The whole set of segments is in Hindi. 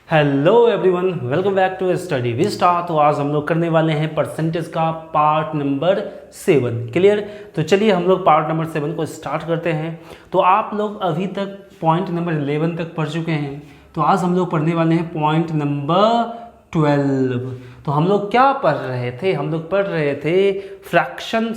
Hello everyone, welcome back to study we star. तो आज हम लोग करने वाले हैं परसेंटेज का पार्ट नंबर 7। क्लियर। तो चलिए हम लोग पार्ट नंबर 7 को स्टार्ट करते हैं। तो आप लोग अभी तक पॉइंट नंबर 11 तक पढ़ चुके हैं। तो आज हम लोग पढ़ने वाले हैं पॉइंट नंबर 12। तो हम लोग क्या पढ़ रहे थे? हम लोग पढ़ रहे थे फ्रैक्शन,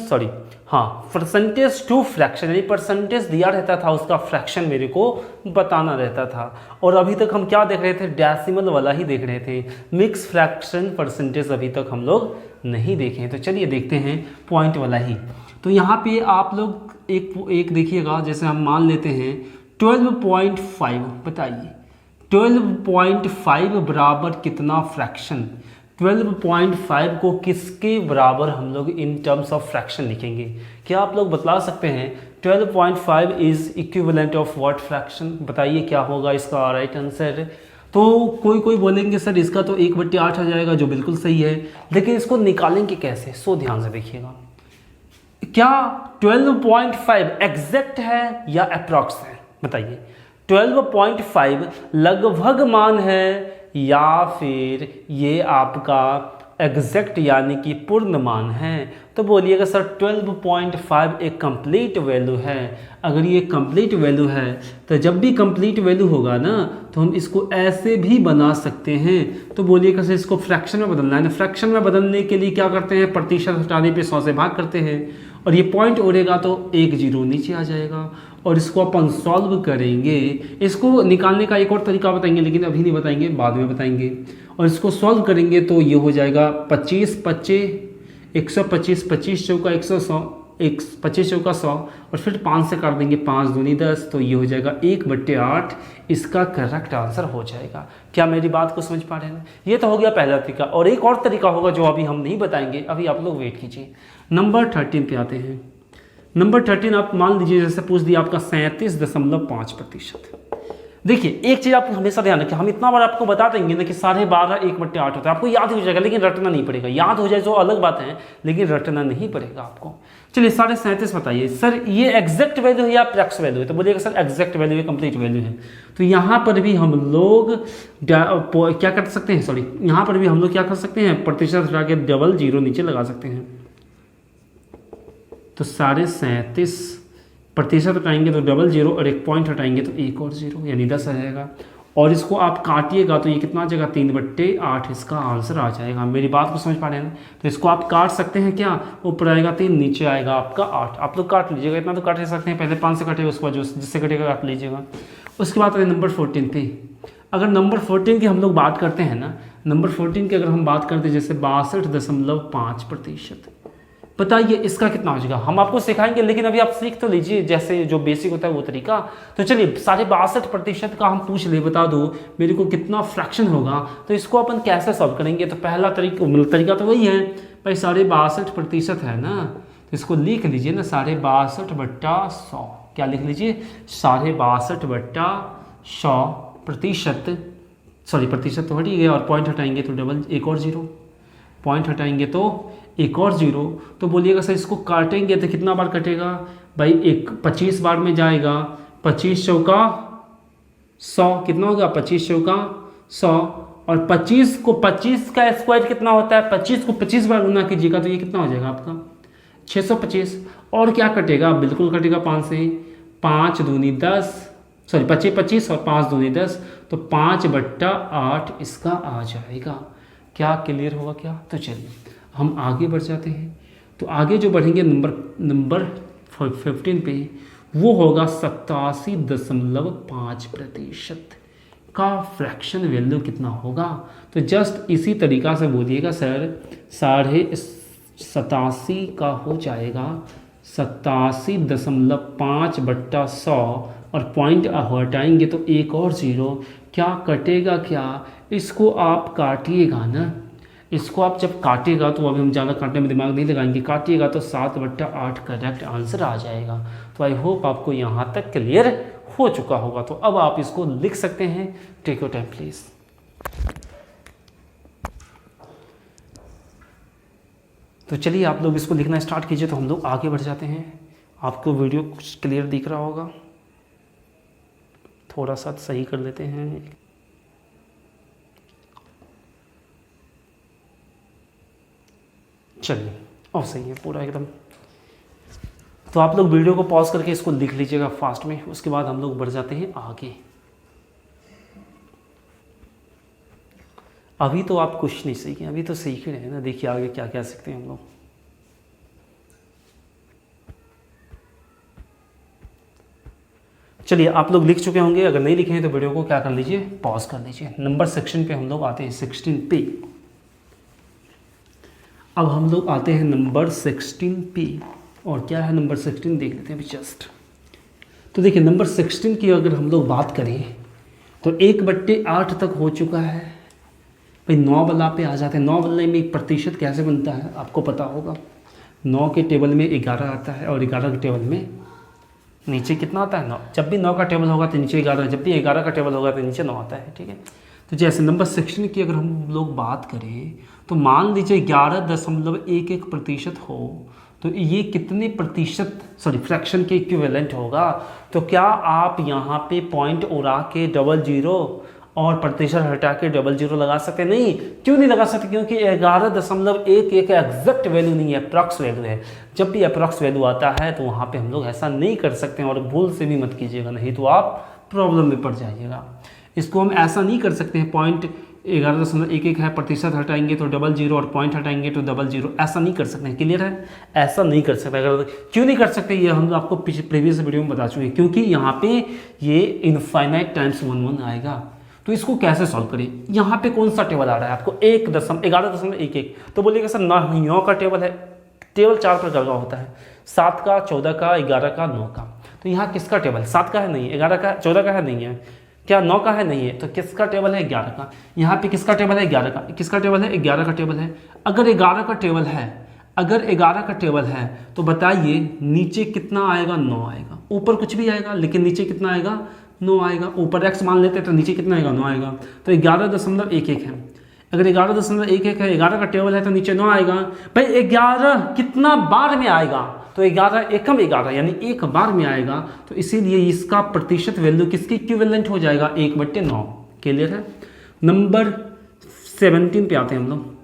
परसेंटेज टू फ्रैक्शन, यानी परसेंटेज दिया रहता था, उसका फ्रैक्शन मेरे को बताना रहता था। और अभी तक हम क्या देख रहे थे? डेसिमल वाला ही देख रहे थे। मिक्स फ्रैक्शन परसेंटेज अभी तक हम लोग नहीं देखे हैं। तो चलिए देखते हैं पॉइंट वाला ही। तो यहाँ पे आप लोग एक देखिएगा, जैसे हम मान लेते हैं 12.5। बताइए 12.5 बराबर कितना फ्रैक्शन? 12.5 को किसके बराबर हम लोग इन टर्म्स ऑफ फ्रैक्शन लिखेंगे? क्या आप लोग बता सकते हैं 12.5 is equivalent of what fraction? बताइए क्या होगा इसका राइट आंसर। तो कोई बोलेंगे सर इसका तो 1/8 आ जाएगा, जो बिल्कुल सही है, लेकिन इसको निकालेंगे कैसे? सो ध्यान से देखिएगा, क्या 12.5 एग्जैक्ट है या अप्रॉक्स है? बताइए 12.5 लगभग मान है या फिर ये आपका एग्जैक्ट यानी कि पूर्ण मान है? तो बोलिएगा सर 12.5 एक कंप्लीट वैल्यू है। अगर ये कंप्लीट वैल्यू है तो जब भी कंप्लीट वैल्यू होगा ना, तो हम इसको ऐसे भी बना सकते हैं। तो बोलिएगा सर इसको फ्रैक्शन में बदलना है ना। फ्रैक्शन में बदलने के लिए क्या करते हैं? प्रतिशत हटाने पे 100 से भाग करते हैं, और ये पॉइंट उड़ेगा तो 1 0 नीचे आ जाएगा। और इसको अपन सॉल्व करेंगे। इसको निकालने का एक और तरीका बताएंगे, लेकिन अभी नहीं बताएंगे, बाद में बताएंगे। और इसको सॉल्व करेंगे तो ये हो जाएगा 25 25 125, 25 चौका 100, 25 चौका 100, और फिर 5 से काट देंगे, 5 दूनी 10, तो ये हो जाएगा 1/8। इसका करेक्ट आंसर हो जाएगा। क्या मेरी बात को समझ पा रहे हैं? ये तो हो गया पहला तरीका, और एक और तरीका होगा जो अभी हम नहीं बताएंगे, अभी आप लोग वेट कीजिए। नंबर 13 पे आते हैं। नंबर 13 आप मान लीजिए, जैसे पूछ दिया आपका 37.5%। देखिए एक चीज़ आप हमेशा ध्यान रखें, हम इतना बार आपको बता देंगे ना कि 12.5 1/8 होता है, आपको याद हो जाएगा, लेकिन रटना नहीं पड़ेगा। याद हो जाए तो अलग बात है, लेकिन रटना नहीं पड़ेगा आपको। चलिए 37.5 बताइए सर, ये एग्जैक्ट वैल्यू है या अप्रॉक्स वैल्यू है? तो बोलिएगा सर एग्जैक्ट वैल्यू है, कंप्लीट वैल्यू है। तो यहाँ पर भी हम लोग क्या कर सकते हैं? यहाँ पर भी हम लोग क्या कर सकते हैं? प्रतिशत हटा के डबल जीरो नीचे लगा सकते हैं। तो 37.5% हटाएंगे तो डबल जीरो, और एक पॉइंट हटाएंगे तो एक और जीरो, यानी 10 आ जाएगा। और इसको आप काटिएगा तो ये कितना आ जाएगा? 3/8 इसका आंसर आ जाएगा। मेरी बात को समझ पा रहे हैं ना? तो इसको आप काट सकते हैं। क्या ऊपर आएगा 3, नीचे आएगा आपका 8। आप लोग काट लीजिएगा, इतना तो काट ही सकते हैं। पहले 5 से काटेगा, उसके बाद जो जिससे कटेगा काट लीजिएगा। उसके बाद नंबर 14 पे। अगर नंबर 14 की हम लोग बात करते हैं ना, नंबर 14 की अगर हम बात करते हैं, जैसे 62.5%, बताइए इसका कितना हो जाएगा? हम आपको सिखाएंगे, लेकिन अभी आप सीख तो लीजिए, जैसे जो बेसिक होता है वो तरीका। तो चलिए 62.5% का हम पूछ ले, बता दो मेरे को कितना फ्रैक्शन होगा। तो इसको अपन कैसे सॉल्व करेंगे? तो पहला तरीका तो वही है भाई, 62.5% है ना, तो इसको लिख लीजिए ना 62/100। क्या लिख लीजिए? 62/100%। प्रतिशत तो हट ही गया, और पॉइंट हटाएंगे तो डबल, एक और जीरो, पॉइंट हटाएंगे तो एक और जीरो। तो बोलिएगा सर इसको काटेंगे तो कितना बार कटेगा भाई? 25 बार में जाएगा। 25 चौका 100 कितना होगा? 25 चौका 100, और 25 को 25 का स्क्वायर कितना होता है? 25 को 25 बार गुना कीजिएगा तो ये कितना हो जाएगा आपका? 625। और क्या कटेगा? बिल्कुल कटेगा 5 से। 5 दूनी 10, 25 और 5 दूनी 10, तो 5/8 इसका आ जाएगा। क्या क्लियर होगा क्या? तो चलिए हम आगे बढ़ जाते हैं। तो आगे जो बढ़ेंगे नंबर 15 पे, वो होगा 87.5% का फ्रैक्शन वैल्यू कितना होगा? तो जस्ट इसी तरीका से बोलिएगा सर 87.5 का हो जाएगा 87.5/100, और पॉइंट हटाएंगे तो एक और जीरो। क्या कटेगा? क्या इसको आप काटिएगा ना, इसको आप जब काटिएगा तो अभी हम ज़्यादा काटने में दिमाग नहीं लगाएंगे, काटिएगा तो 7/8 करेक्ट आंसर आ जाएगा। तो आई होप आपको यहाँ तक क्लियर हो चुका होगा। तो अब आप इसको लिख सकते हैं। Take your time please. तो चलिए आप लोग इसको लिखना स्टार्ट कीजिए, तो हम लोग आगे बढ़ जाते हैं। आपको वीडियो कुछ क्लियर दिख रहा होगा, थोड़ा सा सही कर लेते हैं। चलिए और सही है पूरा एकदम। तो आप लोग वीडियो को पॉज करके इसको लिख लीजिएगा फास्ट में, उसके बाद हम लोग बढ़ जाते हैं आगे। अभी तो आप कुछ नहीं सीखे, अभी तो सीख ही रहे हैं ना। देखिए आगे क्या क्या सीखते हैं हम लोग। चलिए आप लोग लिख चुके होंगे, अगर नहीं लिखे हैं तो वीडियो को क्या कर लीजिए, पॉज कर लीजिए। नंबर सेक्शन पे हम लोग आते हैं 16 पे। अब हम लोग आते हैं नंबर 16 पे, और क्या है नंबर 16 देख लेते हैं अभी जस्ट। तो देखिए नंबर 16 की अगर हम लोग बात करें तो 1/8 तक हो चुका है भाई। 9 वाला पे आ जाते हैं। 9 वाले में प्रतिशत कैसे बनता है आपको पता होगा। 9 के टेबल में 11 आता है, और 11 के टेबल में नीचे कितना आता है 9। जब भी 9 का टेबल होगा तो नीचे 11, जब भी 11 का टेबल होगा तो नीचे 9 आता है, ठीक है। तो जैसे नंबर 16 की अगर हम लोग बात करें तो मान लीजिए 11.11% हो, तो ये कितने प्रतिशत फ्रैक्शन के इक्विवेलेंट होगा। तो क्या आप यहाँ पे पॉइंट उड़ा के 00 और प्रतिशत हटा के 00 लगा सकते हैं? नहीं, क्यों नहीं लगा सकते? क्योंकि 11.11 एग्जैक्ट वैल्यू नहीं है, अप्रॉक्स वैल्यू है। जब भी अप्रॉक्स वैल्यू आता है तो वहाँ पे हम लोग ऐसा नहीं कर सकते हैं, और भूल से भी मत कीजिएगा, नहीं तो आप प्रॉब्लम में पड़ जाइएगा। इसको हम ऐसा नहीं कर सकते हैं, पॉइंट 11.11 है, प्रतिशत हटाएंगे तो 00 और पॉइंट हटाएंगे तो 00, ऐसा नहीं कर सकते हैं। क्लियर है? ऐसा नहीं कर सकते। अगर क्यों नहीं कर सकते ये हम आपको प्रीवियस वीडियो में बता चुके हैं, क्योंकि यहाँ पे ये इनफाइनाइट टाइम्स 1 आएगा। तो इसको कैसे सॉल्व करें? यहाँ पे कौन सा टेबल आ रहा है आपको? 11.11। तो बोलिएगा सर 9 का टेबल है, टेबल 4 प्रकार का होता है, 7 का, 14 का, 11 का, 9 का। तो यहाँ किसका टेबल? 7 का है नहीं, 11 का, 14 का है नहीं है, क्या 9 का है नहीं है, तो किसका टेबल है? 11 का। यहाँ पे किसका टेबल है? 11 का। किसका टेबल है? 11 का टेबल है। अगर 11 का टेबल है, अगर 11 का टेबल है तो बताइए नीचे कितना आएगा? 9 आएगा। ऊपर कुछ भी आएगा लेकिन नीचे कितना आएगा? 9 आएगा। ऊपर x मान लेते हैं तो नीचे कितना आएगा? 9 आएगा। तो 11.11 है। अगर 11.11 है, 11 का टेबल है तो नीचे 9 आएगा। भाई 11 कितना बार में आएगा? तो 11 एकम 11 यानी एक बार में आएगा। तो इसीलिए इसका प्रतिशत वैल्यू किसकी इक्विवेलेंट हो जाएगा? 1/9। क्लियर है? नंबर 17 पे आते हैं हम लोग।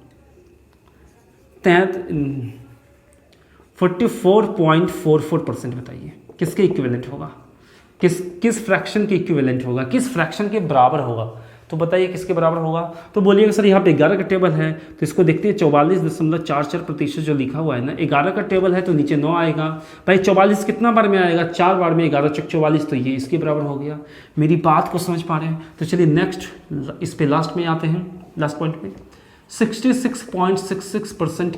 44.44% बताइए किसके इक्विवेलेंट होगा? किस फ्रैक्शन के इक्विवेलेंट होगा? किस फ्रैक्शन के बराबर होगा? तो बताइए किसके बराबर होगा? तो बोलिएगा सर यहाँ पे 11 का टेबल है तो इसको देखते हैं 44.44% जो लिखा हुआ है ना, 11 का टेबल है तो नीचे 9 आएगा। भाई 44 कितना बार में आएगा? 4 बार में। 11 चौक 44, तो ये इसके बराबर हो गया। मेरी बात को समझ पा रहे हैं? तो चलिए नेक्स्ट इस पे लास्ट में आते हैं, लास्ट पॉइंट पे। 66.66%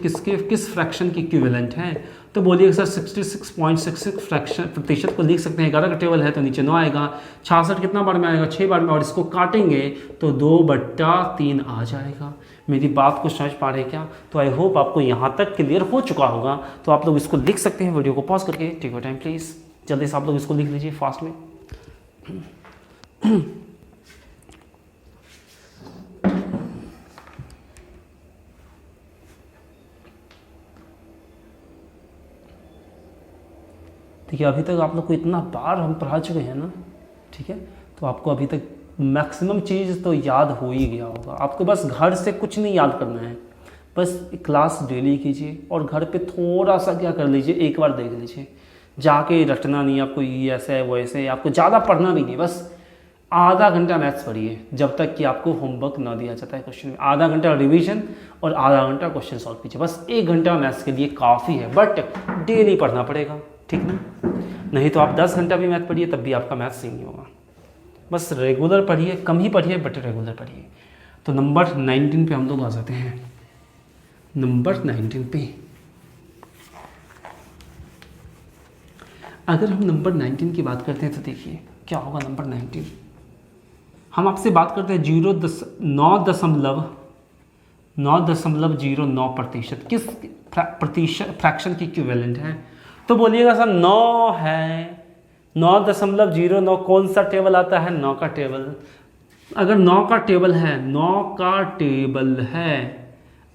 किस फ्रैक्शन की इक्विवेलेंट है? तो बोलिए सर 66.66 फ्रैक्शन प्रतिशत को लिख सकते हैं। 11 का टेबल है तो नीचे 9 आएगा। 66 कितना बार में आएगा? 6 बार में, और इसको काटेंगे तो 2/3 आ जाएगा। मेरी बात को समझ पा रहे हैं क्या? तो आई होप आपको यहाँ तक क्लियर हो चुका होगा। तो आप लोग इसको लिख सकते हैं, वीडियो को पॉज करके। टेक योर टाइम प्लीज़, जल्दी से आप लोग इसको लिख लीजिए फास्ट में। देखिए अभी तक आप लोग को इतना बार हम पढ़ा चुके हैं ना, ठीक है। तो आपको अभी तक मैक्सिमम चीज़ तो याद हो ही गया होगा। आपको बस घर से कुछ नहीं याद करना है, बस क्लास डेली कीजिए और घर पे थोड़ा सा क्या कर लीजिए, एक बार देख लीजिए। जाके रटना नहीं आपको, ये ऐसे है वैसे, आपको ज़्यादा पढ़ना भी नहीं, बस आधा घंटा मैथ्स पढ़िए जब तक कि आपको होमवर्क ना दिया जाता है क्वेश्चन में। आधा घंटा रिवीजन और आधा घंटा क्वेश्चन सॉल्व कीजिए, बस 1 घंटा मैथ्स के लिए काफ़ी है। बट डेली पढ़ना पड़ेगा, ठीक ना? नहीं तो आप 10 घंटा भी मैथ पढ़िए तब भी आपका मैथ सही नहीं होगा। बस रेगुलर पढ़िए, कम ही पढ़िए बट रेगुलर पढ़िए। तो नंबर 19 पे हम लोग आ जाते हैं। नंबर 19 पे अगर हम नंबर 19 की बात करते हैं तो देखिए क्या होगा। नंबर 19 हम आपसे बात करते हैं 9.09% किस प्रतिशत फ्रैक्शन की इक्विवेलेंट है? तो बोलिएगा सर 9 है, 9.09 कौन सा टेबल आता है? 9 का टेबल। अगर 9 का टेबल है, 9 का टेबल है,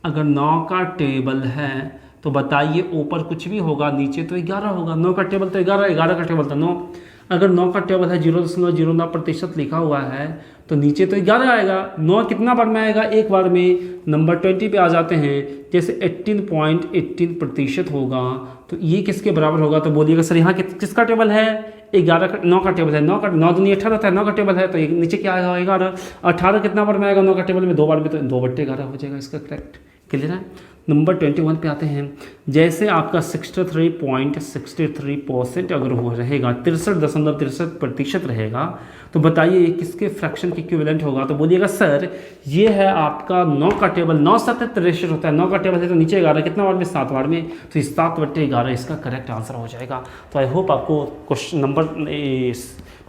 अगर 9 का टेबल है तो बताइए ऊपर कुछ भी होगा, नीचे तो 11 होगा। 9 का टेबल तो 11, 11 का टेबल तो 9। अगर 9 का टेबल है 0.09% लिखा हुआ है तो नीचे तो 11 आएगा। 9 कितना बार में आएगा, एक बार में। नंबर 20 पे आ जाते हैं, जैसे 18.18% होगा तो ये किसके बराबर होगा, तो बोलिएगा सर यहाँ किसका टेबल है, 9 का टेबल है। 9 दूनी 18 था, 9 का टेबल है तो नीचे क्या आएगा 11। 18 कितना बार में आएगा 9 का टेबल में, 2 बार में, तो 2/11 हो जाएगा इसका करेक्ट। क्लियर है। नंबर 21 पे आते हैं, जैसे आपका 63.63% अगर वो रहेगा, 63.63% रहेगा, तो बताइए ये किसके फ्रैक्शन के इक्विवेलेंट होगा, तो बोलिएगा सर ये है आपका 9 का टेबल। 9 7 रेशियो होता है, 9 का टेबल है तो नीचे 11 कितना बार में, 7 बार में, तो 7/11 इसका करेक्ट आंसर हो जाएगा। तो आई होप आपको क्वेश्चन नंबर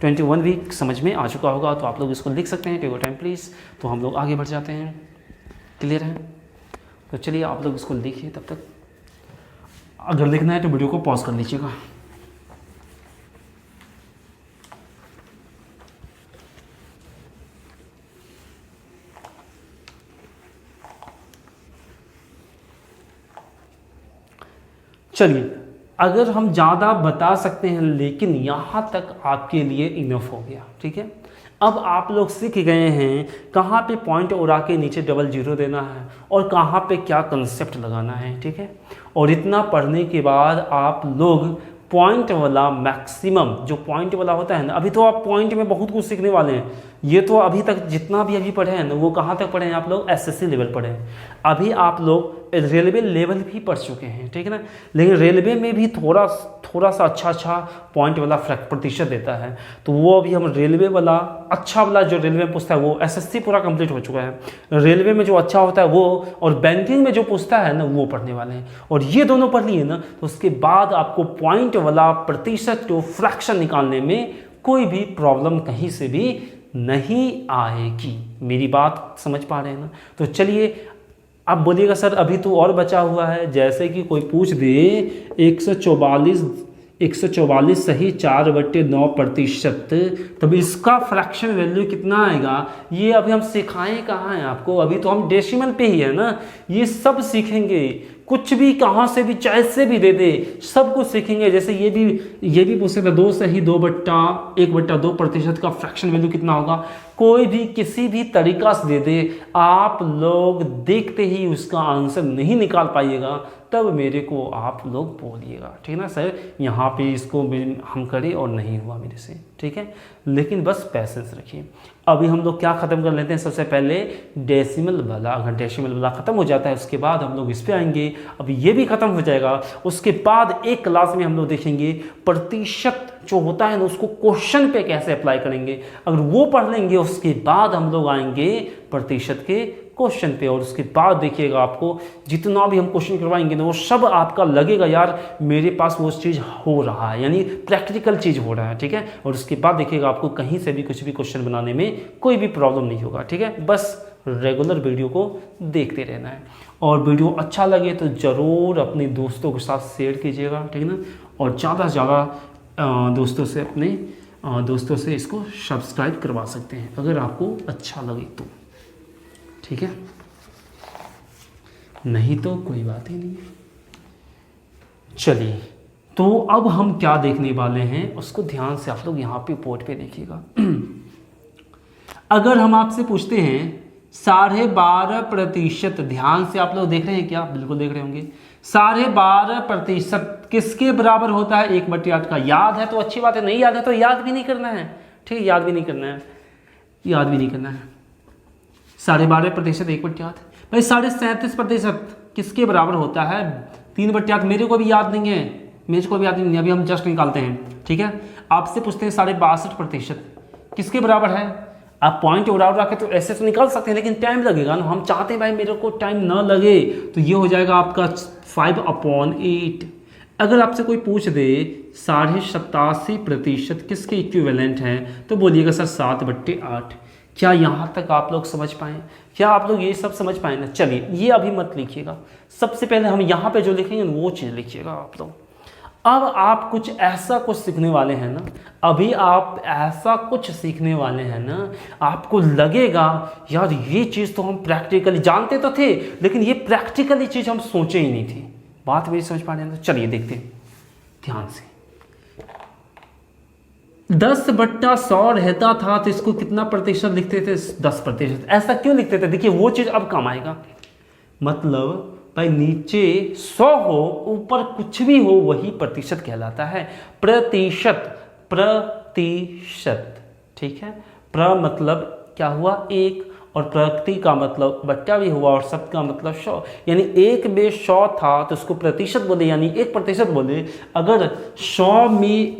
21 भी समझ में आ चुका होगा। तो आप लोग इसको लिख सकते हैं, टेक योर टाइम प्लीज़। तो हम लोग आगे बढ़ जाते हैं। क्लियर है। तो चलिए आप लोग इसको लिखिए, तब तक अगर लिखना है तो वीडियो को पॉज कर लीजिएगा। चलिए, अगर हम ज़्यादा बता सकते हैं लेकिन यहाँ तक आपके लिए इनफ हो गया। ठीक है। अब आप लोग सीख गए हैं कहाँ पे पॉइंट उड़ा के नीचे 00 देना है और कहाँ पे क्या कंसेप्ट लगाना है। ठीक है। और इतना पढ़ने के बाद आप लोग पॉइंट वाला मैक्सिमम जो पॉइंट वाला होता है ना, अभी तो आप पॉइंट में बहुत कुछ सीखने वाले हैं। ये तो अभी तक जितना भी अभी पढ़े हैं ना, वो कहाँ तक पढ़े हैं आप लोग, एसएससी लेवल पढ़े हैं। अभी आप लोग रेलवे लेवल भी पढ़ चुके हैं। ठीक है ना। लेकिन रेलवे में भी थोड़ा सा अच्छा पॉइंट वाला प्रतिशत देता है, तो वो अभी हम रेलवे वाला अच्छा वाला जो रेलवे में पूछता है वो एसएससी पूरा कंप्लीट हो चुका है। रेलवे में जो अच्छा होता है वो, और बैंकिंग में जो पूछता है ना, वो पढ़ने वाले हैं। और ये दोनों पढ़ लिए ना, तो उसके बाद आपको पॉइंट वाला प्रतिशत जो फ्रैक्शन निकालने में कोई भी प्रॉब्लम कहीं से भी नहीं आएगी। मेरी बात समझ पा रहे हैं ना। तो चलिए, आप बोलिएगा सर अभी तो और बचा हुआ है। जैसे कि कोई पूछ दे 144 सही 4/9%, तब इसका फ्रैक्शन वैल्यू कितना आएगा, ये अभी हम सिखाएं कहाँ हैं आपको, अभी तो हम डेसिमल पे ही है ना। ये सब सीखेंगे, कुछ भी कहाँ से भी चाहे से भी दे दे, सब कुछ सीखेंगे। जैसे ये भी पूछ सकते 2 सही 2/1/2% का फ्रैक्शन वैल्यू कितना होगा, कोई भी किसी भी तरीका से दे दे, आप लोग देखते ही उसका आंसर नहीं निकाल पाइएगा, तब मेरे को आप लोग बोलिएगा। ठीक है ना सर, यहाँ पे इसको हम करें और नहीं हुआ मेरे से। ठीक है। लेकिन बस पैसेंस रखिए। अभी हम लोग क्या ख़त्म कर लेते हैं, सबसे पहले डेसिमल वाला। अगर डेसिमल वाला ख़त्म हो जाता है उसके बाद हम लोग इस पे आएंगे। अभी ये भी ख़त्म हो जाएगा, उसके बाद एक क्लास में हम लोग देखेंगे प्रतिशत जो होता है ना, उसको क्वेश्चन पे कैसे अप्लाई करेंगे। अगर वो पढ़ लेंगे उसके बाद हम लोग आएंगे प्रतिशत के क्वेश्चन पे। और उसके बाद देखिएगा आपको जितना भी हम क्वेश्चन करवाएंगे ना, वो सब आपका लगेगा यार मेरे पास वो चीज़ हो रहा है, यानी प्रैक्टिकल चीज़ हो रहा है। ठीक है। और उसके बाद देखिएगा आपको कहीं से भी कुछ भी क्वेश्चन बनाने में कोई भी प्रॉब्लम नहीं होगा। ठीक है। बस रेगुलर वीडियो को देखते रहना है। और वीडियो अच्छा लगे तो ज़रूर अपने दोस्तों के साथ शेयर कीजिएगा। ठीक है ना। और ज़्यादा से ज़्यादा दोस्तों से इसको सब्सक्राइब करवा सकते हैं अगर आपको अच्छा लगे तो। ठीक है। नहीं तो कोई बात ही नहीं है। चलिए, तो अब हम क्या देखने वाले हैं उसको ध्यान से आप लोग यहाँ पे बोर्ड पे देखिएगा। अगर हम आपसे पूछते हैं 12.5%, ध्यान से आप लोग देख रहे हैं क्या, बिल्कुल देख रहे होंगे। 12.5% किसके बराबर होता है, 1/8 का। याद है तो अच्छी बात है, नहीं याद है तो याद भी नहीं करना है। ठीक है। याद भी नहीं करना है 12.5% 1/8 भाई। 37% किसके बराबर होता है, 3/8। मेरे को भी याद नहीं है, अभी हम जस्ट निकालते हैं। ठीक है। आपसे पूछते हैं 62.5% किसके बराबर है। आप पॉइंट उड़ा के तो ऐसे तो निकाल सकते हैं, लेकिन टाइम लगेगा ना। हम चाहते हैं भाई मेरे को टाइम ना लगे, तो ये हो जाएगा आपका 5/8। अगर आपसे कोई पूछ दे 87.5% किसके इक्विवेलेंट है, तो बोलिएगा सर 7/8। क्या यहाँ तक आप लोग समझ पाएँ, क्या आप लोग ये सब समझ पाए ना। चलिए, ये अभी मत लिखिएगा, सबसे पहले हम यहाँ पे जो लिखेंगे वो चीज़ लिखिएगा आप लोग। अब आप कुछ ऐसा कुछ सीखने वाले हैं ना, आपको लगेगा यार ये चीज़ तो हम प्रैक्टिकली जानते तो थे, लेकिन ये प्रैक्टिकली चीज़ हम सोचे ही नहीं थी। बात मेरी समझ पा रहे हैं। तो चलिए देखते हैं ध्यान से। 10/100 रहता था तो इसको कितना प्रतिशत लिखते थे? 10%। ऐसा क्यों लिखते थे? देखिए वो चीज़ अब काम आएगा। मतलब भाई नीचे 100 हो ऊपर कुछ भी हो वही प्रतिशत कहलाता है। प्रतिशत, प्रतिशत, ठीक है। प्र मतलब क्या हुआ? एक, और प्रति का मतलब बट्टा भी हुआ, और शब्द का मतलब 100, यानी 1 में 100 था तो उसको प्रतिशत बोले, यानी 1% बोले। अगर 100 में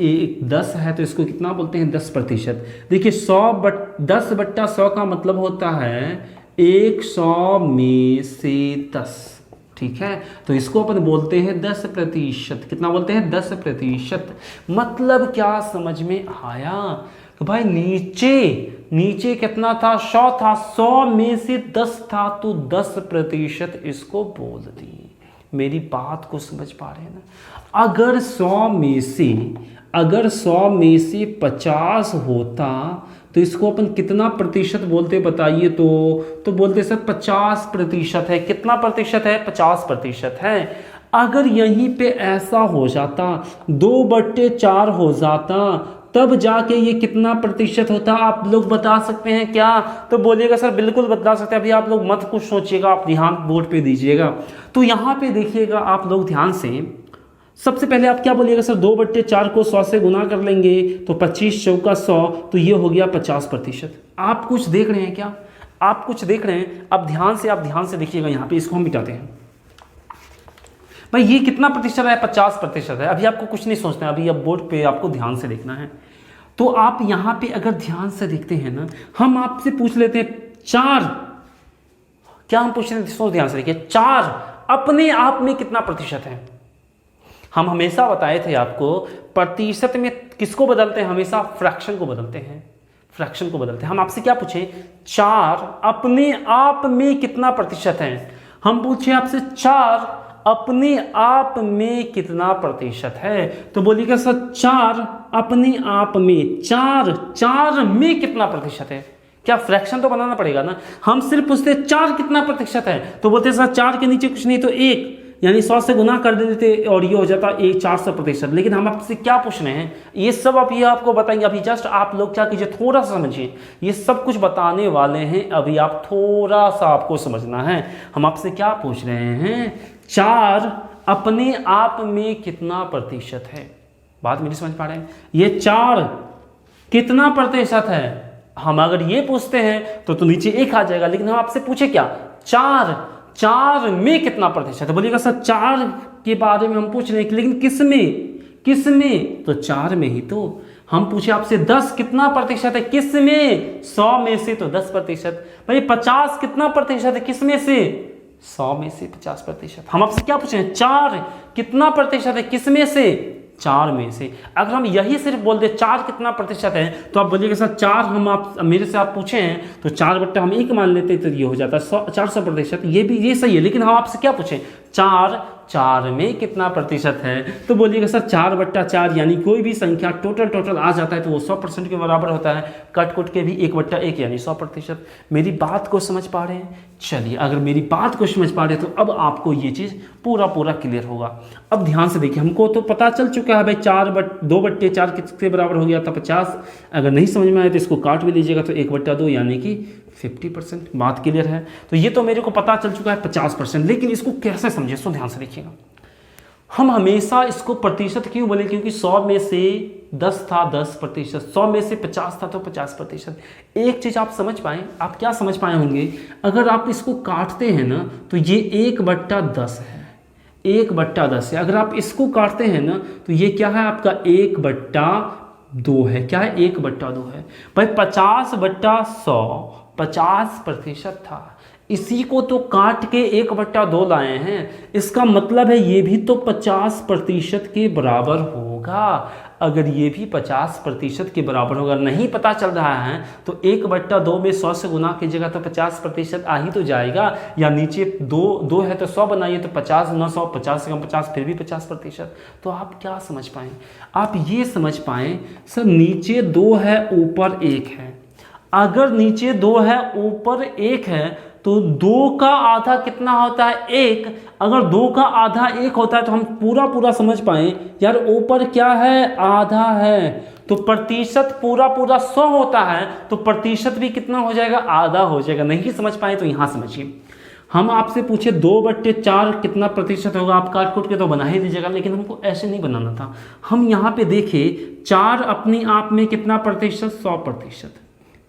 10 है तो इसको कितना बोलते हैं? 10%। देखिए 10/100 का मतलब होता है 100 में से 10, ठीक है। तो इसको अपन बोलते हैं 10%। कितना बोलते हैं? 10%। मतलब क्या समझ में आया? तो भाई नीचे कितना था? 100 था, 100 में से 10 था तो 10% इसको बोल दी। मेरी बात को समझ पा रहे हैं ना? अगर 100 में से 50 होता तो इसको अपन कितना प्रतिशत बोलते बताइए? तो बोलते सर 50% है। कितना प्रतिशत है? 50% है। अगर यहीं पे ऐसा हो जाता, 2/4 हो जाता, तब जाके ये कितना प्रतिशत होता? आप लोग बता सकते हैं क्या? तो बोलिएगा सर बिल्कुल बता सकते हैं। अभी आप लोग मत कुछ सोचिएगा, आप ध्यान बोर्ड पे दीजिएगा। तो यहाँ पे देखिएगा आप लोग ध्यान से, सबसे पहले आप क्या बोलिएगा? सर 2/4 को 100 से गुना कर लेंगे तो 25 चौका 100, तो ये हो गया 50%। आप कुछ देख रहे हैं क्या? आप कुछ देख रहे हैं? आप ध्यान से देखिएगा। यहाँ पे इसको हम मिटाते हैं। भाई ये कितना प्रतिशत है? 50% है। अभी आपको कुछ नहीं सोचना है, अभी अब बोर्ड पे आपको ध्यान से देखना है। तो आप यहाँ पे अगर ध्यान से देखते हैं ना, हम आपसे पूछ लेते हैं 4, क्या हम पूछ रहे हैं? ध्यान से देखिए, 4 अपने आप में कितना प्रतिशत है? हम हमेशा बताए थे आपको, प्रतिशत में किसको बदलते हैं? हमेशा फ्रैक्शन को बदलते हैं। फ्रैक्शन को बदलते हैं। हम आपसे क्या पूछे? 4 अपने आप में कितना प्रतिशत है? हम पूछे आपसे 4 अपने आप में कितना प्रतिशत है? तो बोलिएगा सर 4 अपने आप में, 4 में कितना प्रतिशत है? क्या फ्रैक्शन तो बनाना पड़ेगा ना। हम सिर्फ पूछते 4 कितना प्रतिशत है, तो बोलते सर 4 के नीचे कुछ नहीं तो 1, यानी 100 से गुना कर देते और ये हो जाता 400%। लेकिन हम आपसे क्या पूछ रहे हैं? ये सब अब ये आपको बताएंगे। अभी जस्ट आप लोग क्या कीजिए, थोड़ा सा समझिए। ये सब कुछ बताने वाले हैं, अभी आप थोड़ा सा आपको समझना है। हम आपसे क्या पूछ रहे हैं? 4 अपने आप में कितना प्रतिशत है? बात मेरी समझ पा रहे हैं? ये 4 कितना प्रतिशत है? हम अगर ये पूछते हैं तो नीचे 1 आ जाएगा। लेकिन हम आपसे पूछे क्या? 4 में कितना प्रतिशत है? बोलिएगा सर 4 के बारे में हम पूछ रहे हैं, लेकिन किसमें? तो 4 में ही। तो हम पूछे आपसे 10 कितना प्रतिशत है? किसमें? 100 में से, तो 10%। भाई 50 कितना प्रतिशत है? किसमें से? 100 में से 50%। हम आपसे क्या पूछे? 4 कितना प्रतिशत है? किसमें से? 4 में से। अगर हम यही सिर्फ बोल दे 4 कितना प्रतिशत है, तो आप बोलिएगा सर 4 हम आप मेरे से आप पूछे हैं तो 4/, हम 1 मान लेते तो ये हो जाता है 400%। ये सही है। लेकिन हम आपसे क्या पूछे? 4 में कितना प्रतिशत है? तो बोलिएगा सर 4/4, यानी कोई भी संख्या टोटल आ जाता है तो वो 100% के बराबर होता है। कट के भी 1/1 यानी 100%। मेरी बात को समझ पा रहे हैं? चलिए, अगर मेरी बात को समझ पा रहे हैं तो अब आपको ये चीज़ पूरा क्लियर होगा। अब ध्यान से देखिए, हमको तो पता चल चुका है भाई 2/4 किसके बराबर हो गया था? 50। अगर नहीं समझ में आए तो इसको काट भी लीजिएगा तो 1/2 यानी कि 50%। बात क्लियर है? तो ये तो मेरे को पता चल चुका है 50%। लेकिन इसको कैसे समझे? सो ध्यान से देखिएगा। हम हमेशा इसको प्रतिशत क्यों बोले? क्योंकि 100 में से 10 था 10%, 100 में से 50 था तो 50%। एक चीज़ आप समझ पाए, आप क्या समझ पाए होंगे? अगर आप इसको काटते हैं ना तो ये 1/10 है, 1/10 है। अगर आप इसको काटते हैं ना तो ये क्या है? आपका 1/2 है। क्या है? 1/2 है। भाई 50/100 50% था, इसी को तो काट के 1/2 लाए हैं। इसका मतलब है ये भी तो 50% के बराबर होगा। अगर ये भी 50% के बराबर होगा, नहीं पता चल रहा है तो 1/2 में 100 से गुना कीजिएगा तो 50% आ ही तो जाएगा। या नीचे 2 है तो 100 बनाइए तो 50 9 100, 50 से कम 50 फिर भी 50%। तो आप क्या समझ पाए? आप ये समझ पाए सर नीचे 2 है ऊपर 1 है। अगर नीचे 2 है ऊपर 1 है तो 2 का आधा कितना होता है 1। अगर 2 का आधा 1 होता है तो हम पूरा पूरा समझ पाए यार ऊपर क्या है आधा है, तो प्रतिशत पूरा पूरा 100 होता है तो प्रतिशत भी कितना हो जाएगा आधा हो जाएगा। नहीं समझ पाए तो यहाँ समझिए, हम आपसे पूछे 2/4 कितना प्रतिशत होगा, आप काट कूट के तो बना ही दीजिएगा, लेकिन हमको ऐसे नहीं बनाना था। हम यहाँ पे देखें 4 अपने आप में कितना प्रतिशत 100%।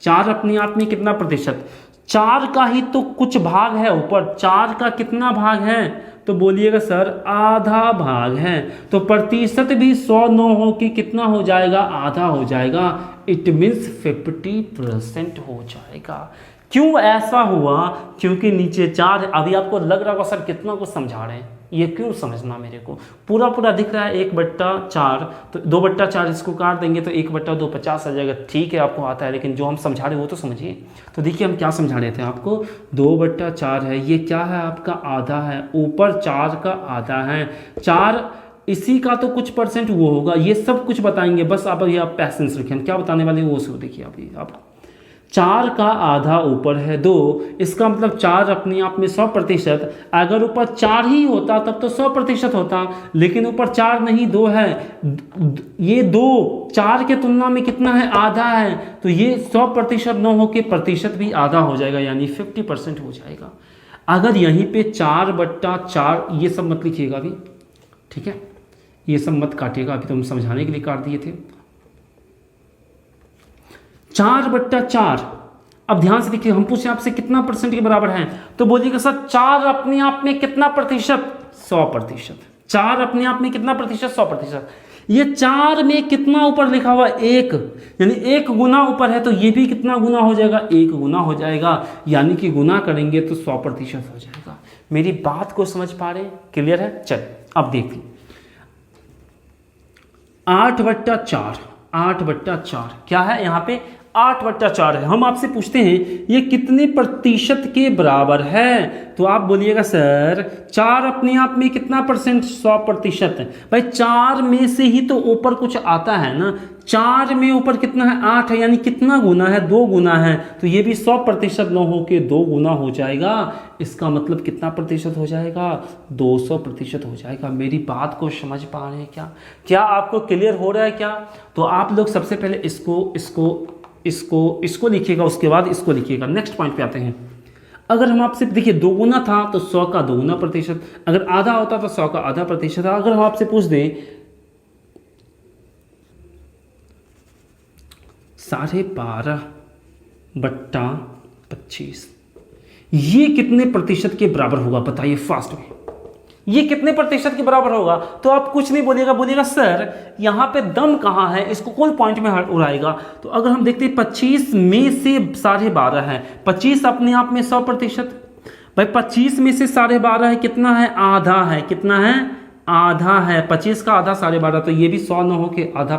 4 अपने आप में कितना प्रतिशत, 4 का ही तो कुछ भाग है ऊपर, 4 का कितना भाग है तो बोलिएगा सर आधा भाग है, तो प्रतिशत भी 100 न हो कि कितना हो जाएगा आधा हो जाएगा। इट मीन्स 50% हो जाएगा। क्यों ऐसा हुआ, क्योंकि नीचे 4 है। अभी आपको लग रहा होगा सर कितना कुछ समझा रहे हैं, ये क्यों समझना, मेरे को पूरा पूरा दिख रहा है 1/4, तो 2/4 इसको काट देंगे तो 1/2 50 आ जाएगा। ठीक है आपको आता है, लेकिन जो हम समझा रहे वो तो समझिए। तो देखिए हम क्या समझा रहे थे आपको, 2/4 है, ये क्या है आपका आधा है, ऊपर 4 का आधा है, 4 इसी का तो कुछ परसेंट वो होगा, ये सब कुछ बताएंगे। बस आप अभी आप पैसेंस रखें, हम क्या बताने वाले हैं वो सब देखिए। अभी आप 4 का आधा ऊपर है 2, इसका मतलब 4 अपने आप में 100%। अगर ऊपर 4 ही होता तब तो 100% होता, लेकिन ऊपर 4 नहीं 2 है, ये 2 4 के तुलना में कितना है आधा है, तो ये 100% न हो के प्रतिशत भी आधा हो जाएगा, यानी 50% हो जाएगा। अगर यहीं पे 4/4 ये सब मत लिखिएगा अभी, ठीक है, ये सब मत काटिएगा, अभी तो हम समझाने के लिए काट दिए थे। 4/4, अब ध्यान से देखिए, हम पूछे आपसे कितना परसेंट के बराबर है, तो बोलिएगा सर 4 अपने आप में कितना प्रतिशत 100%। 4 अपने आप में कितना प्रतिशत 100%। ये 4 में कितना ऊपर लिखा हुआ 1, यानी 1 गुना ऊपर है, तो ये भी कितना गुना हो जाएगा 1 गुना हो जाएगा, यानी कि गुना करेंगे तो 100% हो जाएगा। मेरी बात को समझ पा रहे हैं, क्लियर है। चल अब देखिए 8/4, 8/4 क्या है यहाँ पे 8/4 है। हम आपसे पूछते हैं ये कितने प्रतिशत के बराबर है, तो आप बोलिएगा सर 4 अपने आप में कितना परसेंट 100% है। भाई 4 में से ही तो ऊपर कुछ आता है ना, 4 में ऊपर कितना है 8 है, यानी कितना गुना है 2 गुना है, तो ये भी 100% न हो के 2 गुना हो जाएगा। इसका मतलब कितना प्रतिशत हो जाएगा 200% हो जाएगा। मेरी बात को समझ पा रहे हैं क्या, क्या आपको क्लियर हो रहा है क्या। तो आप लोग सबसे पहले इसको लिखिएगा, उसके बाद इसको लिखिएगा। नेक्स्ट पॉइंट पे आते हैं। अगर हम आपसे देखिए 2 गुना था तो 100 का 2 गुना प्रतिशत, अगर आधा होता तो 100 का आधा प्रतिशत। अगर हम आपसे पूछ दें 12.5/25 ये कितने प्रतिशत के बराबर होगा, बताइए फास्ट में, ये कितने प्रतिशत के बराबर होगा। तो आप कुछ नहीं बोलिएगा, बोलिएगा सर यहाँ पे दम कहाँ है, इसको कौन पॉइंट में उड़ाएगा। तो अगर हम देखते हैं 25 में से 12.5 है, 25 अपने आप में 100%। भाई 25 में से 12.5 है, कितना है आधा है, कितना है आधा है, 25 का आधा 12.5, तो ये भी 100 न हो के आधा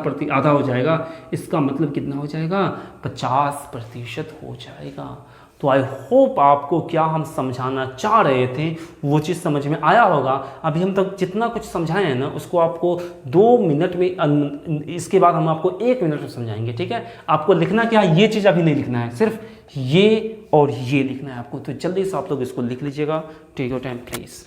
हो जाएगा। इसका मतलब कितना हो जाएगा 50% हो जाएगा। तो आई होप आपको क्या हम समझाना चाह रहे थे वो चीज़ समझ में आया होगा। अभी हम तक जितना कुछ समझाए हैं ना उसको आपको 2 मिनट में, इसके बाद हम आपको 1 मिनट में समझाएंगे, ठीक है। आपको लिखना क्या है, ये चीज़ अभी नहीं लिखना है, सिर्फ ये और ये लिखना है आपको। तो जल्दी से आप लोग इसको लिख लीजिएगा, टेक योर टाइम प्लीज़,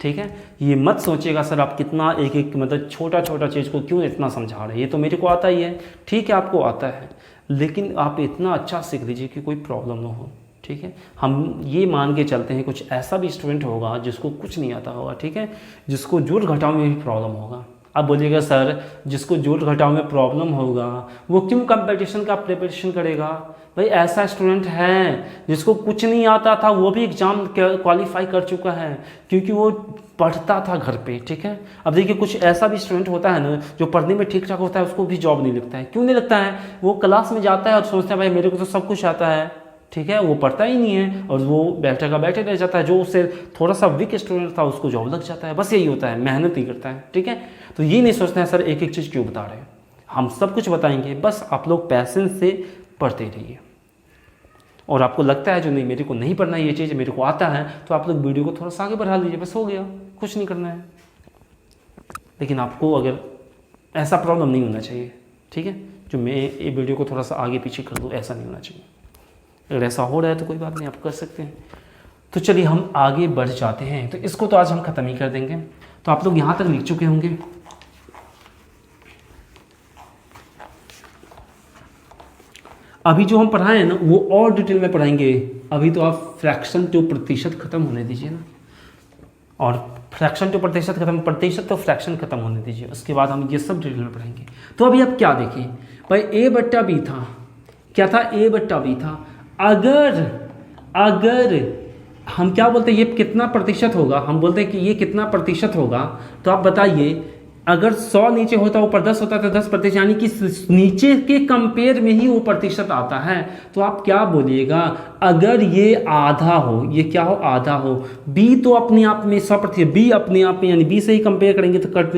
ठीक है। ये मत सोचिएगा सर आप कितना एक मतलब छोटा छोटा चीज़ को क्यों इतना समझा रहे हैं, ये तो मेरे को आता ही है, ठीक है आपको आता है, लेकिन आप इतना अच्छा सीख लीजिए कि कोई प्रॉब्लम ना हो, ठीक है। हम ये मान के चलते हैं कुछ ऐसा भी स्टूडेंट होगा जिसको कुछ नहीं आता होगा, ठीक है, जिसको जोड़ घटाव में भी प्रॉब्लम होगा। अब बोलिएगा सर जिसको जोड़ घटाव में प्रॉब्लम होगा वो क्यों कंपटीशन का प्रिपरेशन करेगा। भाई ऐसा स्टूडेंट है जिसको कुछ नहीं आता था वो भी एग्ज़ाम क्वालिफाई कर चुका है क्योंकि वो पढ़ता था घर पे, ठीक है। अब देखिए कुछ ऐसा भी स्टूडेंट होता है ना जो पढ़ने में ठीक ठाक होता है, उसको भी जॉब नहीं लगता है। क्यों नहीं लगता है, वो क्लास में जाता है और सोचता है भाई मेरे को तो सब कुछ आता है, ठीक है, वो पढ़ता ही नहीं है और वो बैठे रह जाता है। जो उससे थोड़ा सा वीक स्टूडेंट था उसको जॉब लग जाता है, बस यही होता है, मेहनत नहीं करता है, ठीक है। तो ये नहीं सोचते हैं सर एक एक चीज़ क्यों बता रहे हैं, हम सब कुछ बताएंगे, बस आप लोग पैसेंस से पढ़ते रहिए। और आपको लगता है जो नहीं मेरे को नहीं पढ़ना ये चीज़ मेरे को आता है, तो आप लोग वीडियो को थोड़ा सा आगे बढ़ा लीजिए, बस हो गया, कुछ नहीं करना है। लेकिन आपको अगर ऐसा प्रॉब्लम नहीं होना चाहिए, ठीक है, जो मैं ये वीडियो को थोड़ा सा आगे पीछे कर दूँ, ऐसा नहीं होना चाहिए। अगर ऐसा हो रहा है तो कोई बात नहीं, आप कर सकते हैं। तो चलिए हम आगे बढ़ जाते हैं। तो इसको तो आज हम ख़त्म ही कर देंगे। तो आप लोग यहाँ तक लिख चुके होंगे। अभी जो हम पढ़ाए हैं ना वो और डिटेल में पढ़ाएंगे। अभी तो आप फ्रैक्शन टू प्रतिशत खत्म होने दीजिए ना, और फ्रैक्शन टू प्रतिशत खत्म, प्रतिशत तो फ्रैक्शन खत्म होने दीजिए, उसके बाद हम ये सब डिटेल में पढ़ेंगे। तो अभी आप क्या देखिए भाई, a बट्टा बी था, क्या था, a बट्टा बी था। अगर हम क्या बोलते हैं, ये कितना प्रतिशत होगा, हम बोलते हैं कि ये कितना प्रतिशत होगा। तो आप बताइए, अगर 100 नीचे होता ऊपर 10 होता तो 10%, यानी कि नीचे के कंपेयर में ही वो प्रतिशत आता है। तो आप क्या बोलिएगा, अगर ये आधा हो, ये क्या हो, आधा हो, b तो अपने आप में 100%, b अपने आप में, यानी b से ही कंपेयर करेंगे तो कट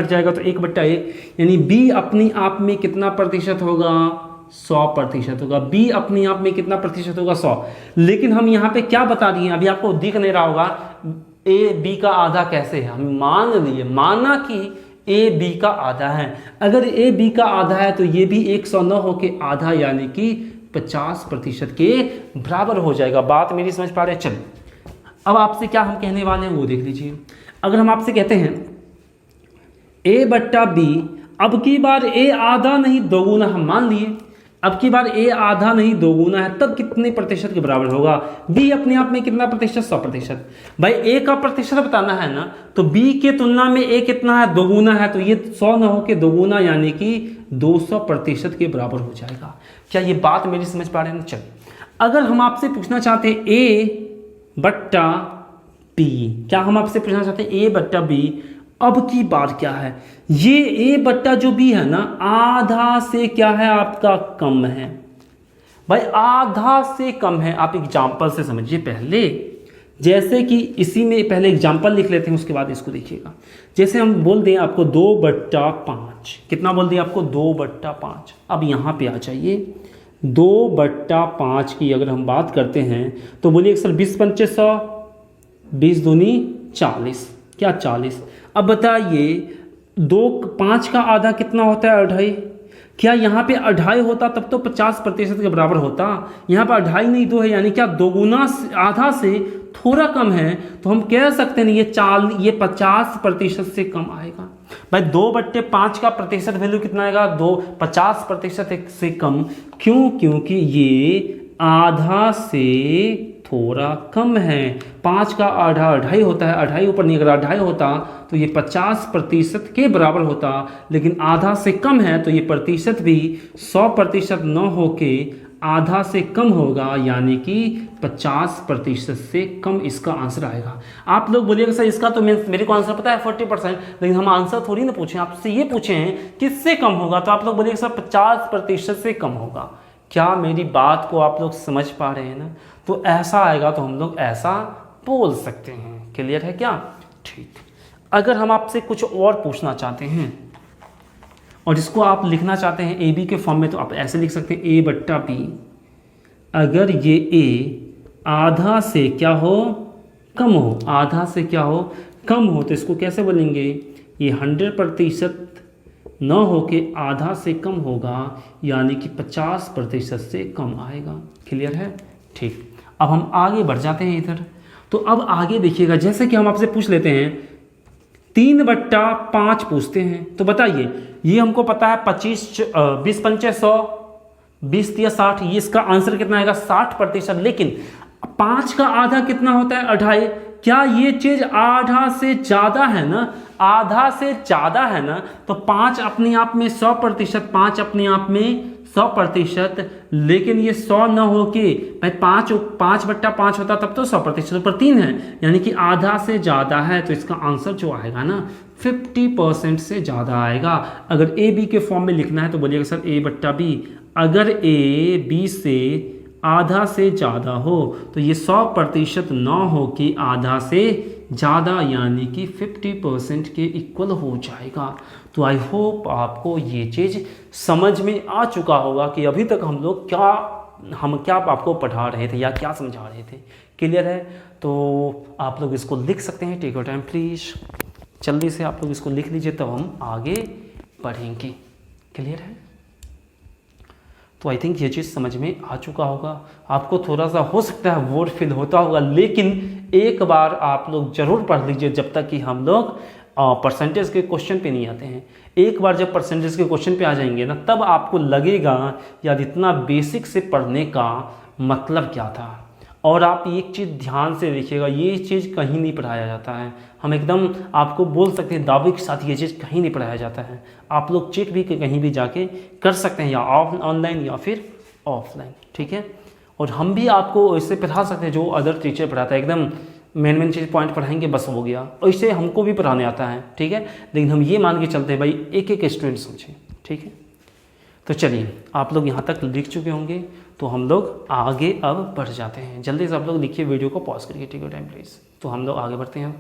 जाएगा, तो 1/1, यानी b अपने आप में कितना प्रतिशत होगा, 100% होगा। b अपने आप में कितना प्रतिशत होगा, 100। लेकिन हम यहाँ पे क्या बता दिए, अभी आपको दिख नहीं रहा होगा, a b का आधा कैसे है। हम माना कि a b का आधा है। अगर a b का आधा है तो ये भी 109 होके आधा, यानी कि 50% के बराबर हो जाएगा। बात मेरी समझ पा रहे हैं। चलिए अब आपसे क्या हम कहने वाले हैं वो देख लीजिए। अगर हम आपसे कहते हैं a बट्टा b, अब की बार a आधा नहीं दोगुना, हम मान लिए अब की बार a आधा नहीं दोगुना है, तब कितने प्रतिशत के बराबर होगा। b अपने आप में कितना प्रतिशत, 100%। भाई a का प्रतिशत बताना है ना, तो b के तुलना में a कितना है, दोगुना है, तो ये 100 न होके दोगुना, यानी कि 200% के बराबर हो जाएगा। क्या ये बात मेरी समझ पा रहे हैं। चलिए अगर हम आपसे पूछना चाहते हैं a बट्टा b, क्या हम आपसे पूछना चाहते हैं a बट्टा b, अब की बार क्या है, ये a बट्टा जो b है ना, आधा से क्या है आपका कम है। भाई आधा से कम है, आप एग्जाम्पल से समझिए पहले। जैसे कि इसी में पहले एग्जाम्पल लिख लेते हैं, उसके बाद इसको देखिएगा। जैसे हम बोल दें आपको 2/5, कितना बोल दें आपको, 2/5। अब यहाँ पे आ जाइए, 2/5 की अगर हम बात करते हैं तो बोलिए सर 20 पंचे 100, 20 दूनी 40, क्या 40। अब बताइए 5 का आधा कितना होता है, 2.5। क्या यहाँ पे 2.5 होता तब तो 50% के बराबर होता, यहाँ पे 2.5 नहीं 2 है, यानी क्या दोगुना, आधा से थोड़ा कम है। तो हम कह सकते हैं ये 50% से कम आएगा। भाई 2/5 का प्रतिशत वैल्यू कितना आएगा, 50% से कम। क्यों, क्योंकि ये आधा से थोड़ा कम है। 5 का आधा 2.5 होता है, 2.5 ऊपर नहीं, अगर 2.5 होता तो ये 50% के बराबर होता, लेकिन आधा से कम है तो ये प्रतिशत भी 100% न होके आधा से कम होगा, यानी कि 50% से कम इसका आंसर आएगा। आप लोग बोलिएगा सर इसका तो मेरे को आंसर पता है 40%, लेकिन हम आंसर थोड़ी ना पूछें, आपसे ये पूछे हैं किससे कम होगा, तो आप लोग बोलिएगा सर 50% से कम होगा। क्या मेरी बात को आप लोग समझ पा रहे हैं ना। तो ऐसा आएगा तो हम लोग ऐसा बोल सकते हैं। क्लियर है क्या, ठीक। अगर हम आपसे कुछ और पूछना चाहते हैं और इसको आप लिखना चाहते हैं ए बी के फॉर्म में, तो आप ऐसे लिख सकते हैं a बट्टा b। अगर ये a आधा से क्या हो, कम हो, आधा से क्या हो, कम हो, तो इसको कैसे बोलेंगे, ये 100% न होके आधा से कम होगा, यानी कि 50% से कम आएगा। क्लियर है, ठीक। अब हम आगे बढ़ जाते हैं इधर। तो अब आगे देखिएगा, जैसे कि हम आपसे पूछ लेते हैं 3/5 पूछते हैं। तो बताइए, ये हमको पता है 20 पंचे 100, 20 या 60, ये इसका आंसर कितना आएगा, 60%। लेकिन 5 का आधा कितना होता है, 2.5। क्या ये चीज आधा से ज्यादा है ना, आधा से ज्यादा है ना, तो 5 अपने आप में 100%, 5 अपने आप में 100%, लेकिन ये 100 न हो के 5/5 होता तब तो 100%, पर 3 है, यानी कि आधा से ज़्यादा है, तो इसका आंसर जो आएगा ना 50% से ज़्यादा आएगा। अगर ए बी के फॉर्म में लिखना है तो बोलिएगा सर a बट्टा b। अगर a b से आधा से ज़्यादा हो तो ये 100% न हो कि आधा से ज़्यादा, यानी कि 50% के इक्वल हो जाएगा। तो आई होप आपको ये चीज़ समझ में आ चुका होगा कि अभी तक हम क्या आपको पढ़ा रहे थे या क्या समझा रहे थे। क्लियर है, तो आप लोग इसको लिख सकते हैं। टेक योर टाइम प्लीज़, जल्दी से आप लोग इसको लिख लीजिए, तब हम आगे बढ़ेंगे। क्लियर है, तो आई थिंक ये चीज़ समझ में आ चुका होगा। आपको थोड़ा सा हो सकता है बोर फील होता होगा, लेकिन एक बार आप लोग ज़रूर पढ़ लीजिए जब तक कि हम लोग परसेंटेज के क्वेश्चन पे नहीं आते हैं। एक बार जब परसेंटेज के क्वेश्चन पे आ जाएंगे ना, तब आपको लगेगा यार इतना बेसिक से पढ़ने का मतलब क्या था। और आप एक चीज़ ध्यान से देखिएगा, ये चीज़ कहीं नहीं पढ़ाया जाता है। हम एकदम आपको बोल सकते हैं दावे के साथ, ये चीज़ कहीं नहीं पढ़ाया जाता है। आप लोग चेक भी कहीं भी जाके कर सकते हैं, या ऑनलाइन या फिर ऑफलाइन, ठीक है। और हम भी आपको ऐसे पढ़ा सकते हैं जो अदर टीचर पढ़ाता है, एकदम मेन चीज़ पॉइंट पढ़ाएंगे बस हो गया। ऐसे हमको भी पढ़ाने आता है, ठीक है। लेकिन हम ये मान के चलते हैं भाई एक एक स्टूडेंट समझे, ठीक है। तो चलिए आप लोग यहाँ तक लिख चुके होंगे, तो हम लोग आगे अब बढ़ जाते हैं। जल्दी से आप लोग लिखिए, वीडियो को पॉज करिए, ठीक है टाइम प्लीज़। तो हम लोग आगे बढ़ते हैं।